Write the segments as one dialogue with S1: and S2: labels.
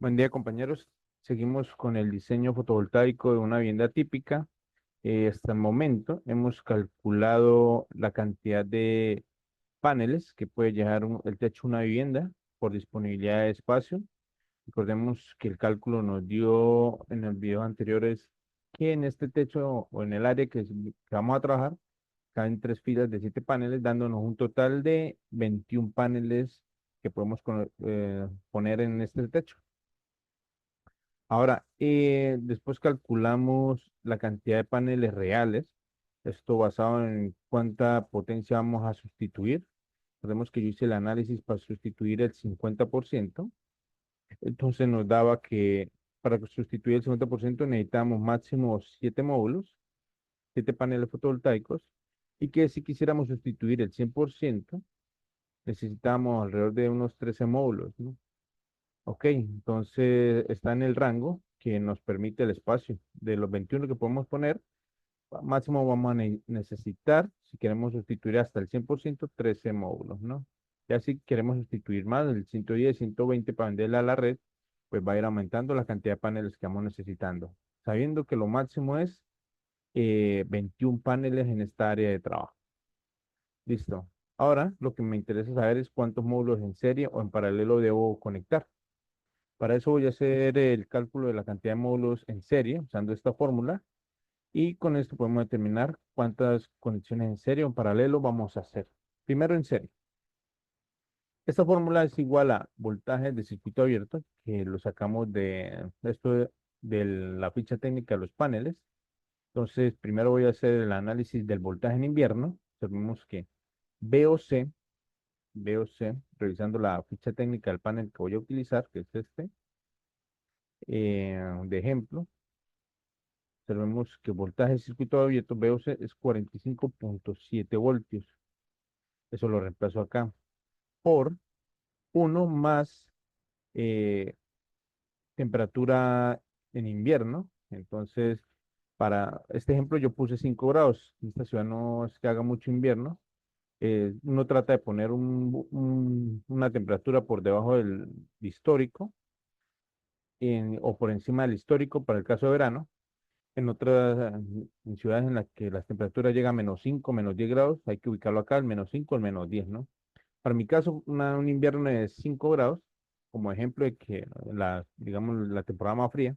S1: Buen día, compañeros. Seguimos con el diseño fotovoltaico de una vivienda típica. Hasta el momento hemos calculado la cantidad de paneles que puede llevar el techo de una vivienda por disponibilidad de espacio. Recordemos que el cálculo nos dio en el video anteriores que en este techo o en el área que vamos a trabajar caben tres filas de 7 paneles, dándonos un total de 21 paneles que podemos poner en este techo. Ahora, después calculamos la cantidad de paneles reales, esto basado en cuánta potencia vamos a sustituir. Recordemos que yo hice el análisis para sustituir el 50%, entonces nos daba que para sustituir el 50% necesitamos máximo 7 módulos, 7 paneles fotovoltaicos, y que si quisiéramos sustituir el 100%, necesitamos alrededor de unos 13 módulos, ¿no? Ok, entonces está en el rango que nos permite el espacio. De los 21 que podemos poner, máximo vamos a necesitar, si queremos sustituir hasta el 100%, 13 módulos, ¿no? Ya si queremos sustituir más, el 110, 120 para venderla a la red, pues va a ir aumentando la cantidad de paneles que vamos necesitando, sabiendo que lo máximo es 21 paneles en esta área de trabajo. Listo. Ahora, lo que me interesa saber es cuántos módulos en serie o en paralelo debo conectar. Para eso voy a hacer el cálculo de la cantidad de módulos en serie usando esta fórmula y con esto podemos determinar cuántas conexiones en serie o en paralelo vamos a hacer. Primero en serie. Esta fórmula es igual a voltaje de circuito abierto, que lo sacamos de la ficha técnica de los paneles. Entonces, primero voy a hacer el análisis del voltaje en invierno. Observemos que VOC, VOC, revisando la ficha técnica del panel que voy a utilizar, que es este, de ejemplo. Observemos que voltaje de circuito abierto VOC es 45,7 voltios. Eso lo reemplazo acá por uno más eh, temperatura en invierno. Entonces, para este ejemplo yo puse 5 grados. En esta ciudad no es que haga mucho invierno. Uno trata de poner una temperatura por debajo del histórico o por encima del histórico para el caso de verano. En otras en ciudades en las que las temperaturas llegan a -5, -10 grados, hay que ubicarlo acá, al -5, al -10, ¿no? Para mi caso, un invierno de 5 grados, como ejemplo de que digamos, la temporada más fría,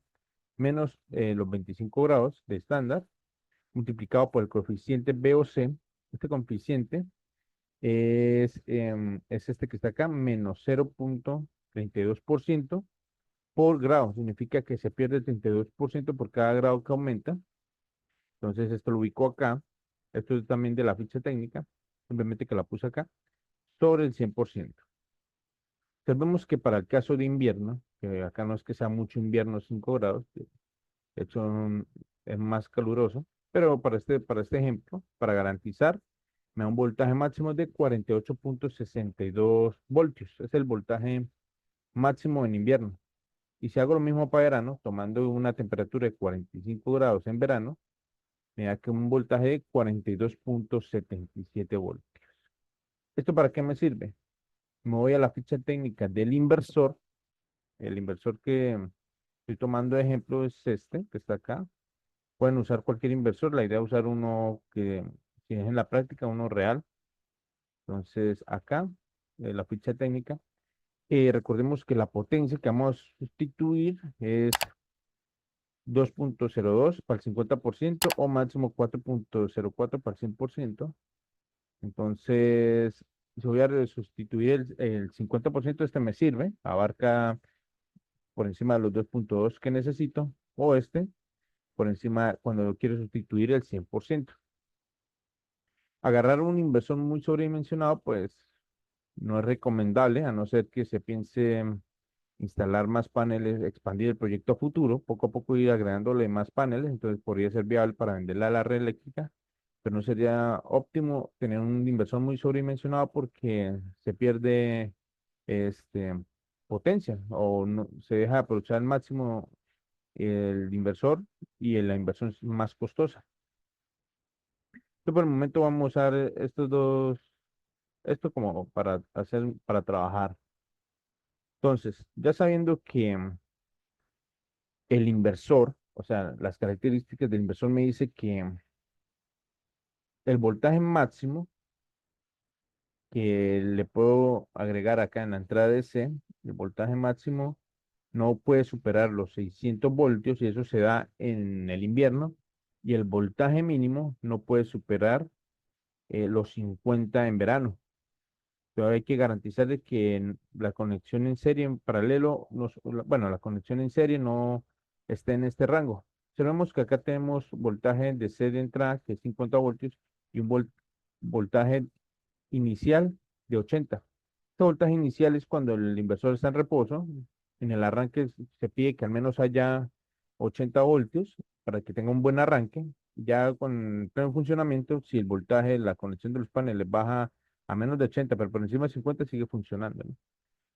S1: menos los 25 grados de estándar, multiplicado por el coeficiente VOC. Este coeficiente es este que está acá, menos 0,32% por grado. Significa que se pierde el 32% por cada grado que aumenta. Entonces esto lo ubico acá. Esto es también de la ficha técnica. Simplemente que la puse acá. Sobre el 100%. Entonces vemos que para el caso de invierno, que acá no es que sea mucho invierno, 5 grados. De hecho es más caluroso. Pero para este ejemplo, para garantizar, me da un voltaje máximo de 48,62 voltios. Es el voltaje máximo en invierno. Y si hago lo mismo para verano, tomando una temperatura de 45 grados en verano, me da que un voltaje de 42,77 voltios. ¿Esto para qué me sirve? Me voy a la ficha técnica del inversor. El inversor que estoy tomando de ejemplo es este, que está acá. Pueden usar cualquier inversor. La idea es usar uno que, si es en la práctica, uno real. Entonces, acá, la ficha técnica. Recordemos que la potencia que vamos a sustituir es 2,02 para el 50% o máximo 4,04 para el 100%. Entonces, si voy a sustituir el 50%, este me sirve, abarca por encima de los 2,2 que necesito, o este por encima cuando yo quiero sustituir el 100%. Agarrar un inversor muy sobredimensionado, pues no es recomendable, a no ser que se piense instalar más paneles, expandir el proyecto a futuro, poco a poco ir agregándole más paneles, entonces podría ser viable para venderla a la red eléctrica, pero no sería óptimo tener un inversor muy sobredimensionado porque se pierde este, potencia o se deja de aprovechar al máximo el inversor y la inversión es más costosa. Entonces, por el momento vamos a usar esto como para trabajar. Entonces, ya sabiendo que el inversor, o sea, las características del inversor me dice que el voltaje máximo que le puedo agregar acá en la entrada DC, el voltaje máximo no puede superar los 600 voltios y eso se da en el invierno, y el voltaje mínimo no puede superar los 50 en verano. Pero hay que garantizar de que la conexión en serie en paralelo, bueno, la conexión en serie no esté en este rango. Sabemos que acá tenemos voltaje de C de entrada, que es 50 voltios, y un voltaje inicial de 80. Este voltaje inicial es cuando el inversor está en reposo. En el arranque se pide que al menos haya 80 voltios para que tenga un buen arranque. Ya con pleno funcionamiento, si el voltaje, la conexión de los paneles baja a menos de 80, pero por encima de 50 sigue funcionando, ¿no?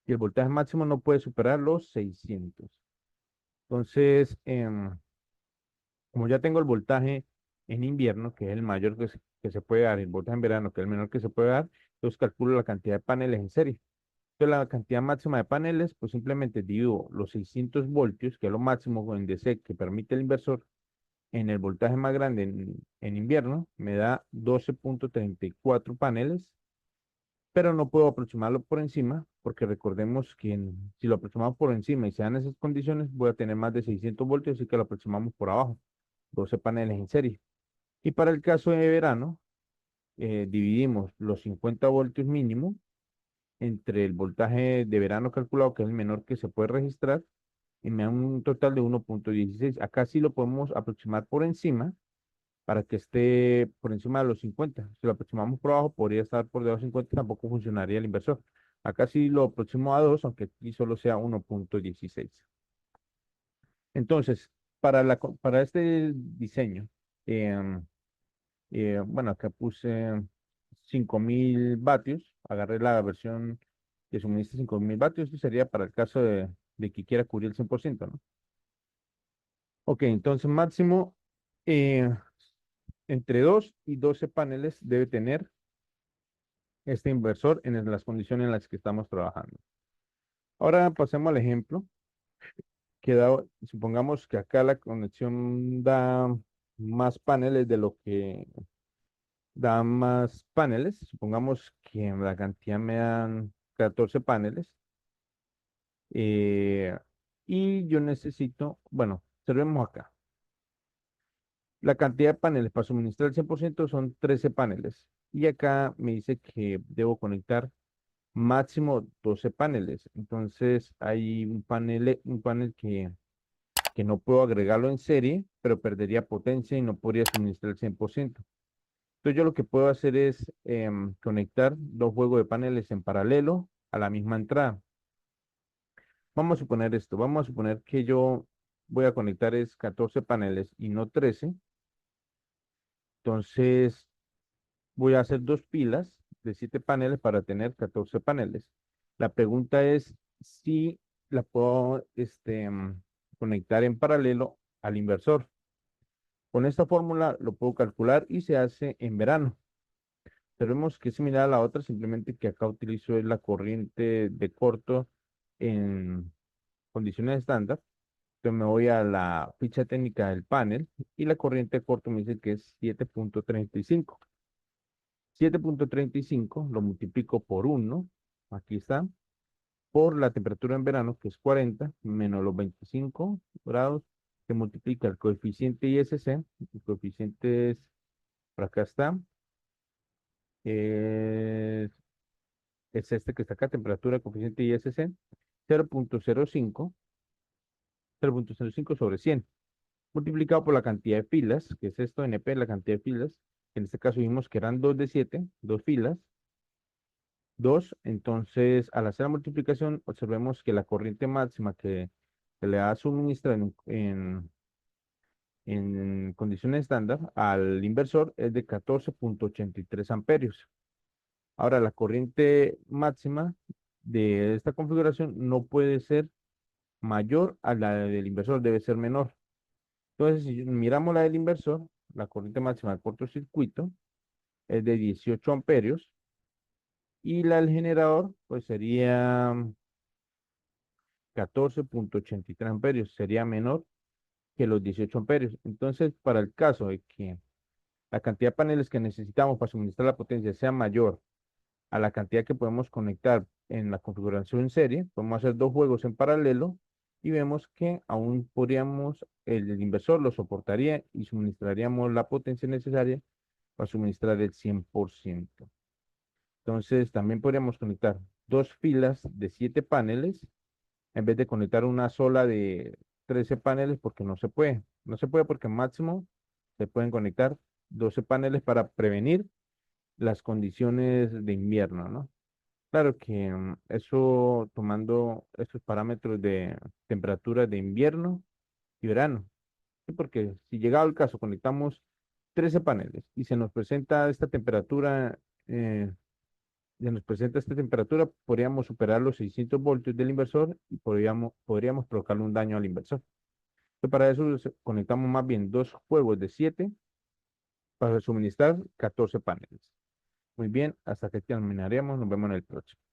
S1: Y el voltaje máximo no puede superar los 600. Entonces, como ya tengo el voltaje en invierno, que es el mayor que se puede dar, y el voltaje en verano, que es el menor que se puede dar, entonces calculo la cantidad de paneles en serie. Entonces, la cantidad máxima de paneles, pues simplemente divido los 600 voltios, que es lo máximo en DC que permite el inversor, en el voltaje más grande en invierno, me da 12,34 paneles, pero no puedo aproximarlo por encima, porque recordemos que si lo aproximamos por encima y se dan esas condiciones, voy a tener más de 600 voltios, así que lo aproximamos por abajo, 12 paneles en serie. Y para el caso de verano, dividimos los 50 voltios mínimo entre el voltaje de verano calculado, que es el menor que se puede registrar, y me da un total de 1,16. Acá sí lo podemos aproximar por encima para que esté por encima de los 50. Si lo aproximamos por abajo, podría estar por debajo de 50, tampoco funcionaría el inversor. Acá sí lo aproximo a 2, aunque aquí solo sea 1,16. Entonces, para este diseño, em, bueno, acá puse 5.000 vatios. Agarré la versión que suministra 5.000 vatios. Esto sería para el caso de que quiera cubrir el 100%, ¿no? Ok, entonces máximo eh, entre 2 y 12 paneles debe tener este inversor en las condiciones en las que estamos trabajando. Ahora pasemos al ejemplo supongamos que acá la conexión da más paneles de lo que da más paneles. Supongamos que la cantidad me dan 14 paneles. eh, y yo necesito, bueno, observemos acá. La cantidad de paneles para suministrar el 100% son 13 paneles. Y acá me dice que debo conectar máximo 12 paneles. Entonces hay un panel que no puedo agregarlo en serie, pero perdería potencia y no podría suministrar el 100%. Entonces yo lo que puedo hacer es conectar dos juegos de paneles en paralelo a la misma entrada. Vamos a suponer esto, vamos a suponer que yo voy a conectar es 14 paneles y no 13. Entonces voy a hacer dos pilas de 7 paneles para tener 14 paneles. La pregunta es si la puedo conectar en paralelo al inversor. Con esta fórmula lo puedo calcular y se hace en verano. Pero vemos que es similar a la otra, simplemente que acá utilizo es la corriente de corto en condiciones estándar. Entonces me voy a la ficha técnica del panel y la corriente de corto me dice que es 7,35. 7,35 lo multiplico por 1, aquí está, por la temperatura en verano, que es 40, menos los 25 grados, se multiplica el coeficiente ISC, el coeficiente por acá está, es, es este que está acá, temperatura, coeficiente ISC, 0,05, 0,05 sobre 100, multiplicado por la cantidad de filas, que es esto, NP, la cantidad de filas, que en este caso vimos que eran 2 de 7, 2 filas, 2. Entonces al hacer la multiplicación, observemos que la corriente máxima que se le da a suministrar en condiciones estándar al inversor es de 14,83 amperios. Ahora, la corriente máxima de esta configuración no puede ser mayor a la del inversor, debe ser menor. Entonces, si miramos la del inversor, la corriente máxima de cortocircuito es de 18 amperios y la del generador, pues sería 14,83 amperios, sería menor que los 18 amperios. Entonces, para el caso de que la cantidad de paneles que necesitamos para suministrar la potencia sea mayor a la cantidad que podemos conectar en la configuración en serie, podemos hacer dos juegos en paralelo y vemos que aún podríamos, el inversor lo soportaría y suministraríamos la potencia necesaria para suministrar el 100%. Entonces, también podríamos conectar dos filas de 7 paneles en vez de conectar una sola de 13 paneles porque no se puede. No se puede porque máximo se pueden conectar 12 paneles para prevenir las condiciones de invierno, ¿no? Claro que eso tomando estos parámetros de temperatura de invierno y verano, ¿sí? Porque si llegado el caso conectamos 13 paneles y se nos presenta esta temperatura, podríamos superar los 600 voltios del inversor y podríamos provocarle un daño al inversor. Entonces, para eso conectamos más bien dos juegos de 7 para suministrar 14 paneles. Muy bien, hasta que terminaremos. Nos vemos en el próximo.